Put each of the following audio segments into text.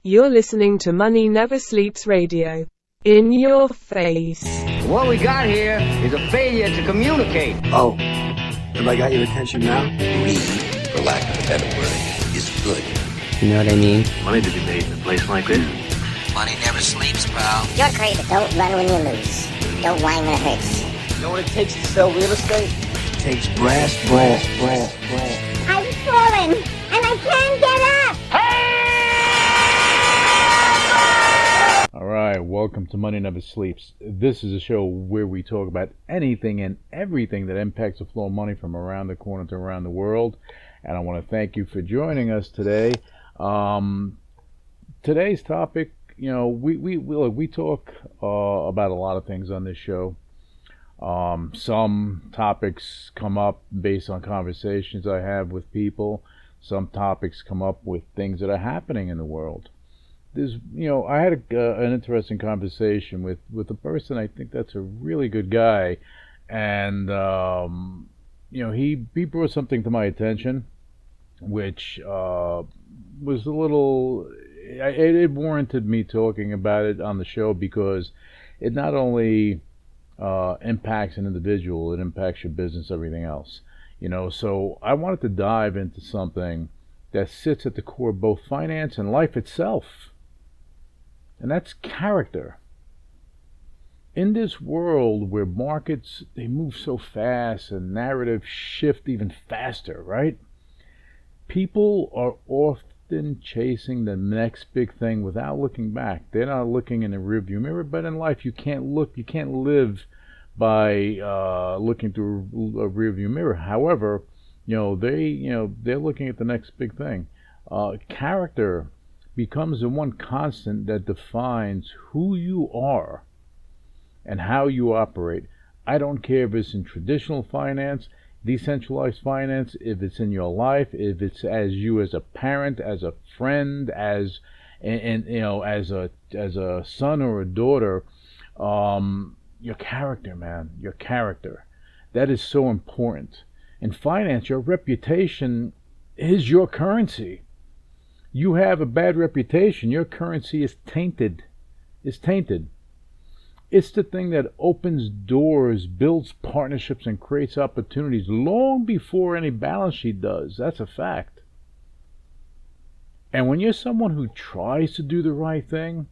You're listening to Money Never Sleeps Radio. In your face. What we got here is a failure to communicate. Oh, have I got your attention now? Greed, for lack of a better word, is good. You know what I mean? Money to be made in a place like this. Money never sleeps, pal. You're crazy. Don't run when you lose. Don't whine when it hurts. You know what it takes to sell real estate? It takes brass. I've fallen, and I can't get up. All right, welcome to Money Never Sleeps. This is a show where we talk about anything and everything that impacts the flow of money from around the corner to around the world. And I want to thank you for joining us today. Today's topic, you know, we talk about a lot of things on this show. Some topics come up based on conversations I have with people. Some topics come up with things that are happening in the world. I had an interesting conversation with a person. I think that's a really good guy, and he brought something to my attention, which was a little. It warranted me talking about it on the show because it not only impacts an individual, it impacts your business, everything else. So I wanted to dive into something that sits at the core of both finance and life itself. And that's character. In this world where markets, they move so fast and narratives shift even faster, right? People are often chasing the next big thing without looking back. They're not looking in the rearview mirror, but in life you can't live by looking through a rearview mirror. However, they're looking at the next big thing. Character becomes the one constant that defines who you are and how you operate. I don't care if it's in traditional finance, decentralized finance, if it's in your life, if it's as you as a parent, as a friend, as a son or a daughter. Your character, man, your character. That is so important. In finance, your reputation is your currency. You have a bad reputation, your currency is tainted. It's tainted. It's the thing that opens doors, builds partnerships, and creates opportunities long before any balance sheet does. That's a fact. And when you're someone who tries to do the right thing,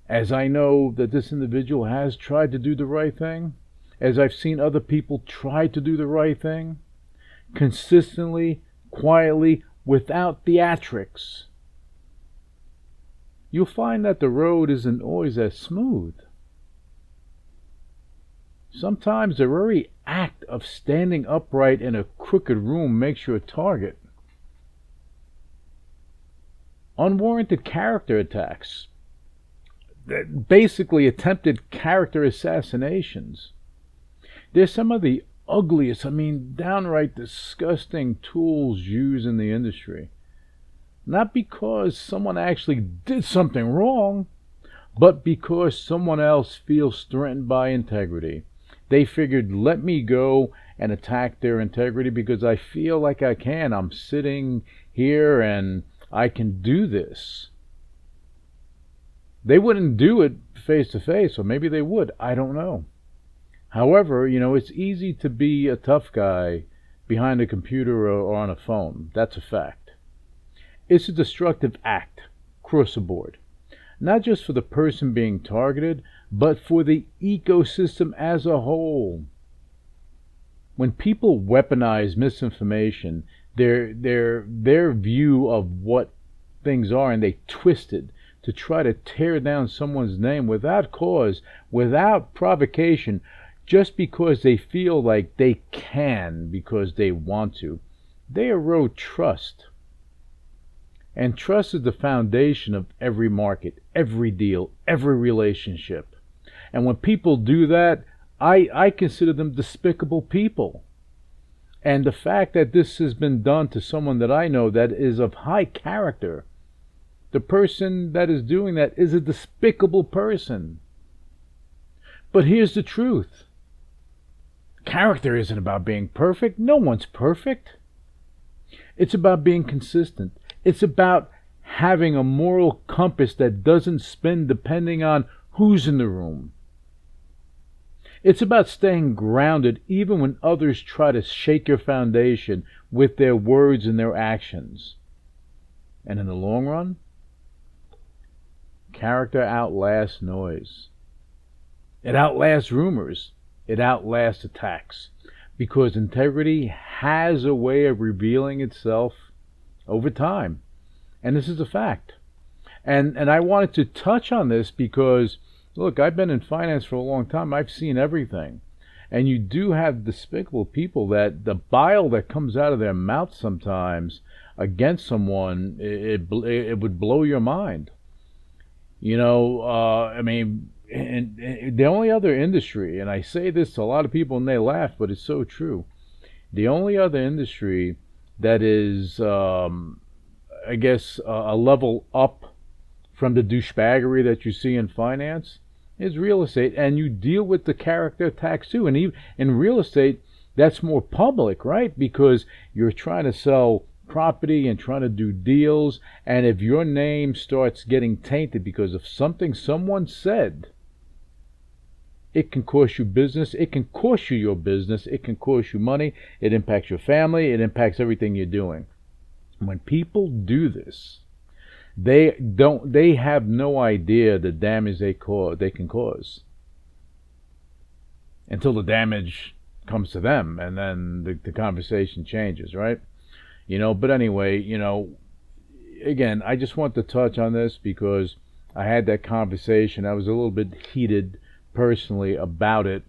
as I know that this individual has tried to do the right thing, as I've seen other people try to do the right thing, consistently, quietly, without theatrics, you'll find that the road isn't always as smooth. Sometimes the very act of standing upright in a crooked room makes you a target. Unwarranted character attacks, basically attempted character assassinations, they're some of the ugliest, downright disgusting tools used in the industry. Not because someone actually did something wrong, but because someone else feels threatened by integrity. They figured, let me go and attack their integrity because I feel like I can. I'm sitting here and I can do this. They wouldn't do it face to face, or maybe they would. I don't know. However, it's easy to be a tough guy behind a computer or on a phone. That's a fact. It's a destructive act, across the board. Not just for the person being targeted, but for the ecosystem as a whole. When people weaponize misinformation, their view of what things are, and they twist it to try to tear down someone's name without cause, without provocation, just because they feel like they can, because they want to, they erode trust. And trust is the foundation of every market, every deal, every relationship. And when people do that, I consider them despicable people. And the fact that this has been done to someone that I know that is of high character, the person that is doing that is a despicable person. But here's the truth. Character isn't about being perfect. No one's perfect. It's about being consistent. It's about having a moral compass that doesn't spin depending on who's in the room. It's about staying grounded even when others try to shake your foundation with their words and their actions. And in the long run, character outlasts noise. It outlasts rumors. It outlasts attacks. Because integrity has a way of revealing itself over time. And this is a fact. And I wanted to touch on this because, look, I've been in finance for a long time. I've seen everything. And you do have despicable people that the bile that comes out of their mouth sometimes against someone, it would blow your mind. You know, I mean, and the only other industry, and I say this to a lot of people and they laugh, but it's so true. The only other industry that is, I guess, a level up from the douchebaggery that you see in finance is real estate, and you deal with the character tax too. And even in real estate, that's more public, right? Because you're trying to sell property and trying to do deals, and if your name starts getting tainted because of something someone said, it can cost you business, it can cost you your business, it can cost you money, it impacts your family, it impacts everything you're doing. When people do this, they have no idea the damage they can cause until the damage comes to them, and then the conversation changes, right? You know, but anyway, you know, again, I just want to touch on this because I had that conversation. I was a little bit heated personally about it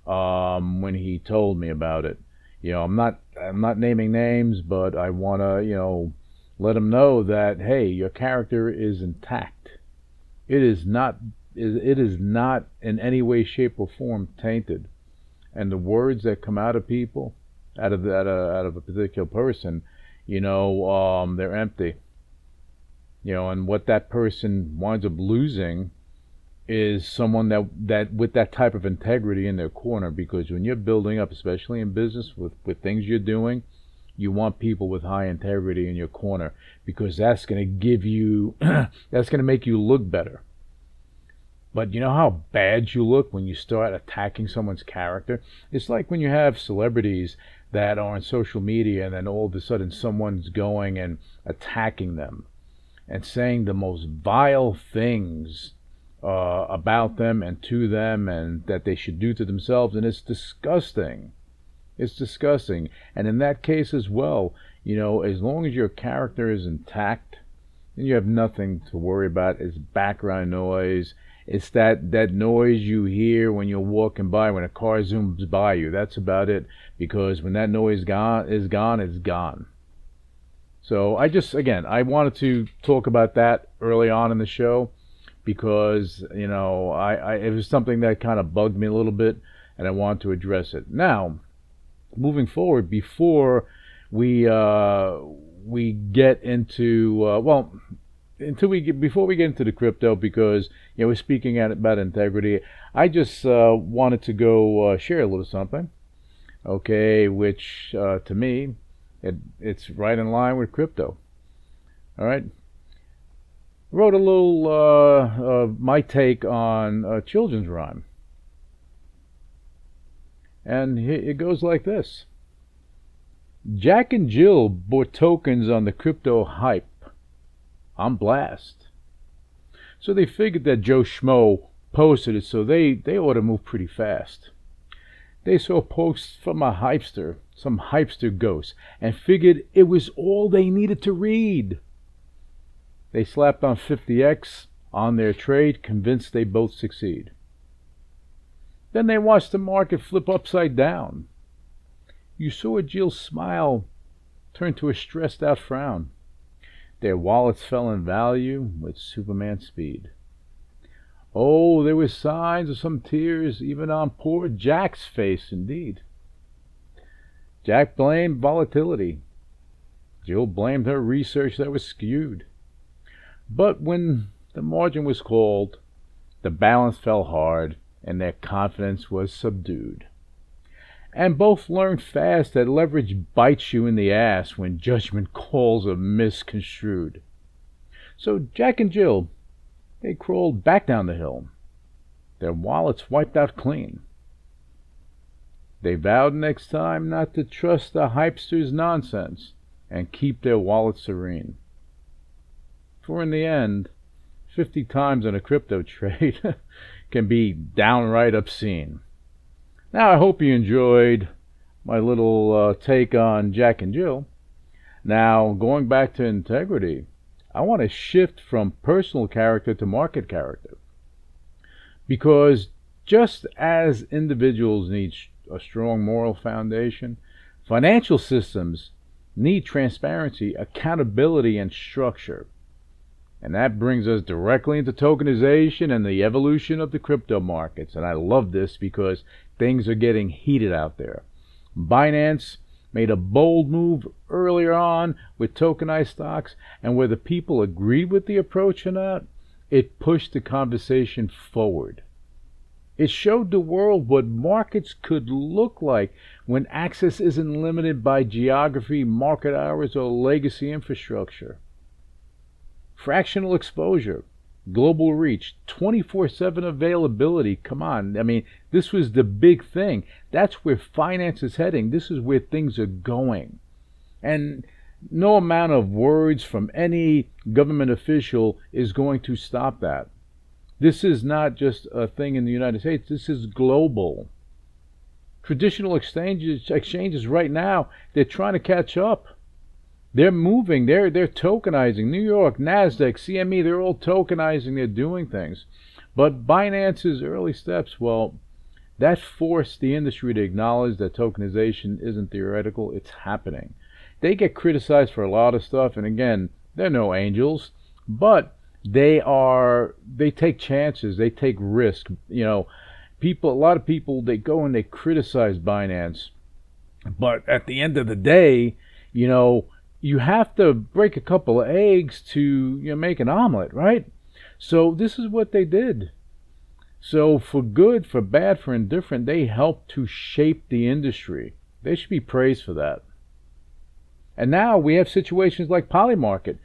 when he told me about it. You know, I'm not naming names, but I want to, you know, let him know that, hey, your character is intact. It is not in any way, shape, or form tainted. And the words that come out of people, out of a particular person, you know, they're empty. You know, and what that person winds up losing is someone that with that type of integrity in their corner. Because when you're building up, especially in business with things you're doing, you want people with high integrity in your corner, because that's going to give you that's going to make you look better. But you know how bad you look when you start attacking someone's character? It's like when you have celebrities that are on social media and then all of a sudden someone's going and attacking them and saying the most vile things about them and to them, and that they should do to themselves, and it's disgusting. It's disgusting. And in that case as well, you know, as long as your character is intact, then you have nothing to worry about. It's background noise. It's that noise you hear when you're walking by, when a car zooms by you. That's about it. Because when that noise is gone, it's gone. So I wanted to talk about that early on in the show, because, you know, it was something that kind of bugged me a little bit, and I wanted to address it. Now, moving forward, before we get into before we get into the crypto, because, you know, we're speaking about integrity, I just wanted to go share a little something, okay, which to me, it's right in line with crypto. All right. Wrote a little my take on a children's rhyme, and it goes like this. Jack and Jill bought tokens on the crypto hype. I'm blast. So they figured that Joe Schmo posted it, so they ought to move pretty fast. They saw posts from a hypester, some hypester ghost, and figured it was all they needed to read. They slapped on 50x on their trade, convinced they both succeed. Then they watched the market flip upside down. You saw Jill's smile turn to a stressed out frown. Their wallets fell in value with Superman speed. Oh, there were signs of some tears even on poor Jack's face indeed. Jack blamed volatility. Jill blamed her research that was skewed. But when the margin was called, the balance fell hard and their confidence was subdued. And both learned fast that leverage bites you in the ass when judgment calls are misconstrued. So Jack and Jill, they crawled back down the hill, their wallets wiped out clean. They vowed next time not to trust the hypesters' nonsense and keep their wallets serene. For in the end, 50 times in a crypto trade can be downright obscene. Now, I hope you enjoyed my little take on Jack and Jill. Now, going back to integrity, I want to shift from personal character to market character. Because just as individuals need a strong moral foundation, financial systems need transparency, accountability, and structure. And that brings us directly into tokenization and the evolution of the crypto markets. And I love this because things are getting heated out there. Binance made a bold move earlier on with tokenized stocks, and whether people agreed with the approach or not, it pushed the conversation forward. It showed the world what markets could look like when access isn't limited by geography, market hours, or legacy infrastructure. Fractional exposure, global reach, 24/7 availability. Come on. I mean, this was the big thing. That's where finance is heading. This is where things are going. And no amount of words from any government official is going to stop that. This is not just a thing in the United States. This is global. Traditional exchanges right now, they're trying to catch up. They're moving, they're tokenizing. New York, NASDAQ, CME, they're all tokenizing, they're doing things. But Binance's early steps, well, that forced the industry to acknowledge that tokenization isn't theoretical, it's happening. They get criticized for a lot of stuff, and again, they're no angels, but they take chances, they take risk. You know, a lot of people, they go and they criticize Binance, but at the end of the day, you know, you have to break a couple of eggs to make an omelet, right? So this is what they did. So for good, for bad, for indifferent, they helped to shape the industry. They should be praised for that. And now we have situations like Polymarket.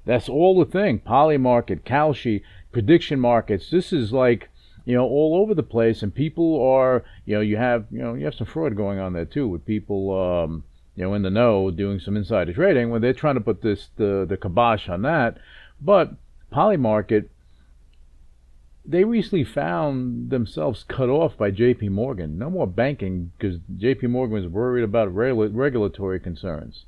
That's all the thing. Polymarket, Kalshi, prediction markets. This is like, all over the place, and people are, you have some fraud going on there too, with people in the know doing some insider trading when they're trying to put the kibosh on that. But Polymarket, they recently found themselves cut off by JP Morgan. No more banking because JP Morgan was worried about regulatory concerns.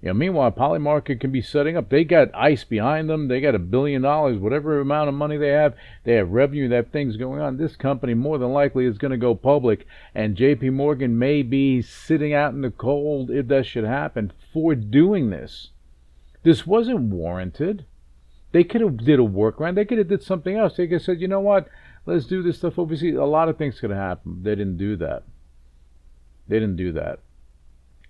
Meanwhile, Polymarket can be setting up. They got ICE behind them. They got $1 billion, whatever amount of money they have. They have revenue. They have things going on. This company more than likely is going to go public, and JP Morgan may be sitting out in the cold if that should happen for doing this. This wasn't warranted. They could have did a workaround. They could have did something else. They could have said, you know what, let's do this stuff overseas. A lot of things could have happened. They didn't do that.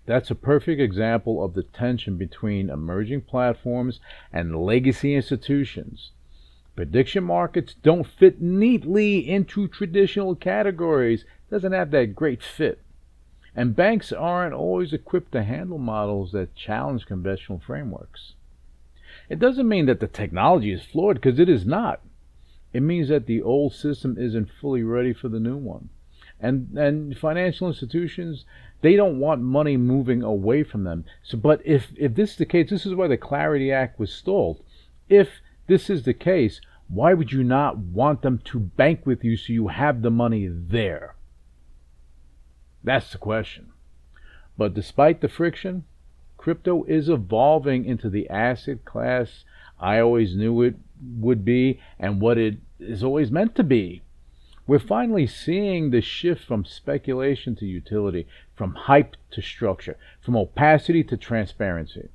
That's a perfect example of the tension between emerging platforms and legacy institutions. Prediction markets don't fit neatly into traditional categories. Doesn't have that great fit. And banks aren't always equipped to handle models that challenge conventional frameworks. It doesn't mean that the technology is flawed, because it is not. It means that the old system isn't fully ready for the new one. And financial institutions, they don't want money moving away from them. So, but if this is the case, this is why the Clarity Act was stalled. If this is the case, why would you not want them to bank with you so you have the money there? That's the question. But despite the friction, crypto is evolving into the asset class I always knew it would be and what it is always meant to be. We're finally seeing the shift from speculation to utility, from hype to structure, from opacity to transparency.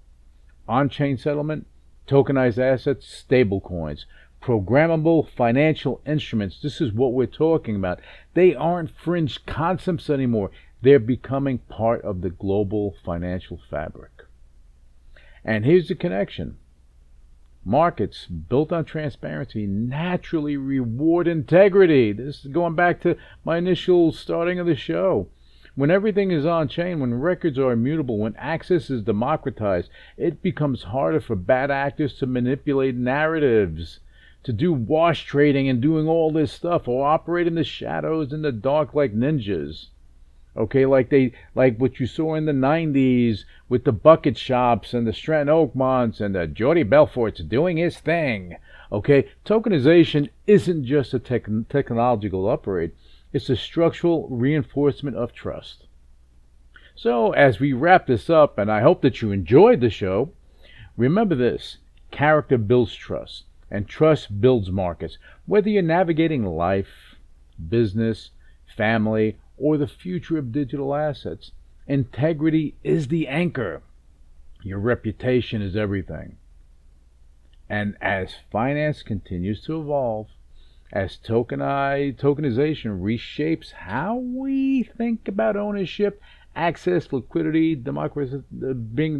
On-chain settlement, tokenized assets, stablecoins, programmable financial instruments. This is what we're talking about. They aren't fringe concepts anymore. They're becoming part of the global financial fabric. And here's the connection. Markets built on transparency naturally reward integrity. This is going back to my initial starting of the show. When everything is on chain, when records are immutable, when access is democratized, it becomes harder for bad actors to manipulate narratives, to do wash trading and doing all this stuff, or operate in the shadows, in the dark like ninjas. Okay, like what you saw in the 90s with the bucket shops and the Stratton Oakmonts and the Jordy Belfort's doing his thing. Okay, tokenization isn't just a technological upgrade. It's a structural reinforcement of trust. So as we wrap this up, and I hope that you enjoyed the show, remember this: character builds trust, and trust builds markets. Whether you're navigating life, business, family, or the future of digital assets, integrity is the anchor. Your reputation is everything. And as finance continues to evolve, as tokenization reshapes how we think about ownership, access, liquidity, being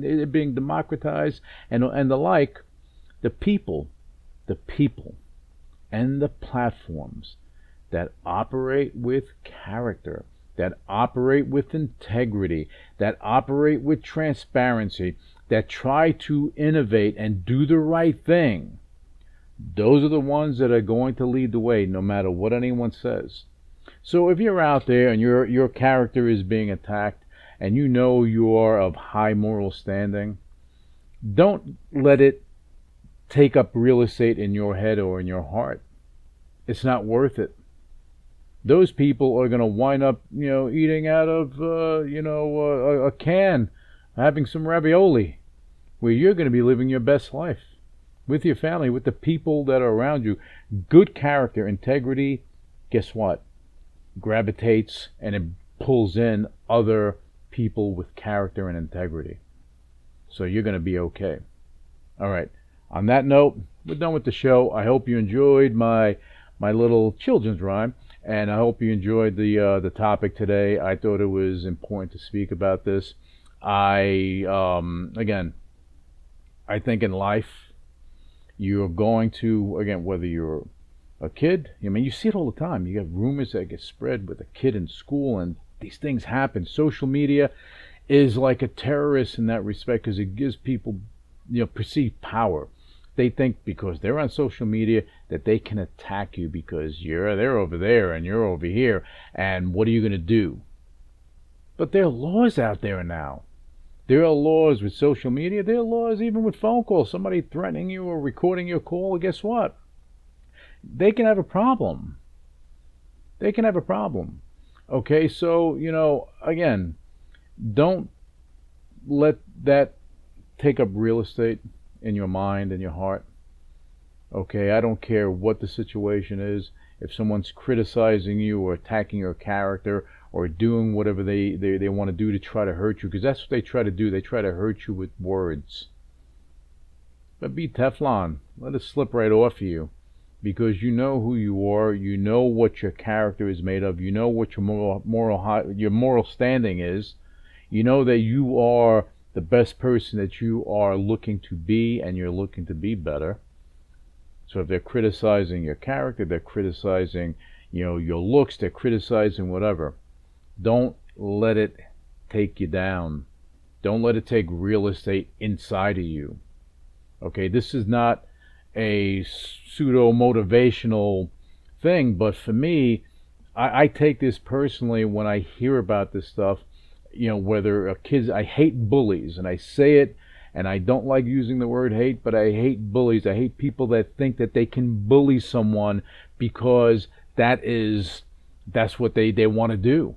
democratized, and the like, the people, and the platforms that operate with character, that operate with integrity, that operate with transparency, that try to innovate and do the right thing, those are the ones that are going to lead the way no matter what anyone says. So if you're out there and your character is being attacked and you know you are of high moral standing, don't let it take up real estate in your head or in your heart. It's not worth it. Those people are going to wind up, eating out of, a can, having some ravioli, where you're going to be living your best life with your family, with the people that are around you. Good character, integrity, guess what? Gravitates and it pulls in other people with character and integrity. So you're going to be okay. All right. On that note, we're done with the show. I hope you enjoyed my little children's rhyme. And I hope you enjoyed the topic today. I thought it was important to speak about this. Again, I think in life, you're going to, again, whether you're a kid, you see it all the time. You get rumors that get spread with a kid in school, and these things happen. Social media is like a terrorist in that respect because it gives people, perceived power. They think because they're on social media that they can attack you because they're over there and you're over here, and what are you going to do? But there are laws out there now. There are laws with social media. There are laws even with phone calls. Somebody threatening you or recording your call, guess what? They can have a problem. They can have a problem. Okay, so, again, don't let that take up real estate in your mind and your heart. Okay, I don't care what the situation is. If someone's criticizing you or attacking your character or doing whatever they want to do to try to hurt you, because that's what they try to do. They try to hurt you with words. But be Teflon. Let it slip right off of you, because you know who you are. You know what your character is made of. You know what your moral standing is. You know that you are the best person that you are looking to be, and you're looking to be better. So if they're criticizing your character, they're criticizing, your looks, they're criticizing whatever, don't let it take you down. Don't let it take real estate inside of you. Okay, this is not a pseudo-motivational thing, but for me, I take this personally when I hear about this stuff. Whether kids, I hate bullies, and I say it, and I don't like using the word hate, but I hate bullies. I hate people that think that they can bully someone because that's what they want to do.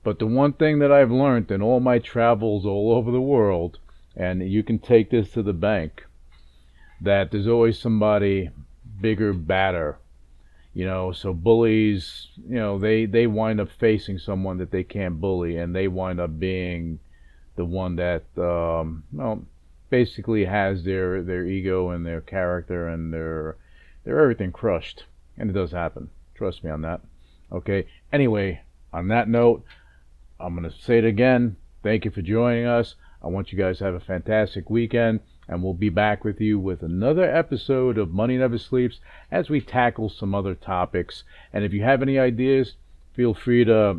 But the one thing that I've learned in all my travels all over the world, and you can take this to the bank, that there's always somebody bigger, badder. So bullies, they wind up facing someone that they can't bully, and they wind up being the one that, basically has their ego and their character and their everything crushed. And it does happen. Trust me on that. Okay. Anyway, on that note, I'm going to say it again. Thank you for joining us. I want you guys to have a fantastic weekend, and we'll be back with you with another episode of Money Never Sleeps as we tackle some other topics. And if you have any ideas, feel free to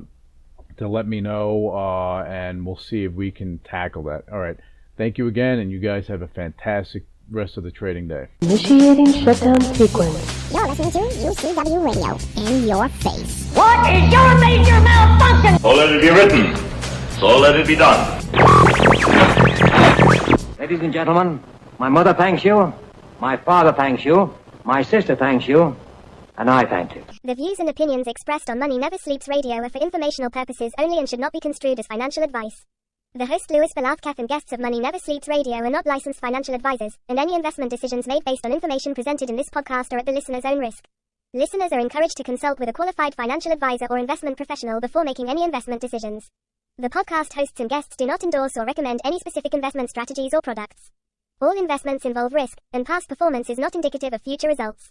let me know, and we'll see if we can tackle that. All right. Thank you again, and you guys have a fantastic rest of the trading day. Initiating shutdown sequence. You're listening to UCW Radio in your face. What is your major malfunction? So let it be written. So let it be done. Ladies and gentlemen, my mother thanks you, my father thanks you, my sister thanks you, and I thank you. The views and opinions expressed on Money Never Sleeps Radio are for informational purposes only and should not be construed as financial advice. The host Louis Velazquez and guests of Money Never Sleeps Radio are not licensed financial advisors, and any investment decisions made based on information presented in this podcast are at the listener's own risk. Listeners are encouraged to consult with a qualified financial advisor or investment professional before making any investment decisions. The podcast hosts and guests do not endorse or recommend any specific investment strategies or products. All investments involve risk, and past performance is not indicative of future results.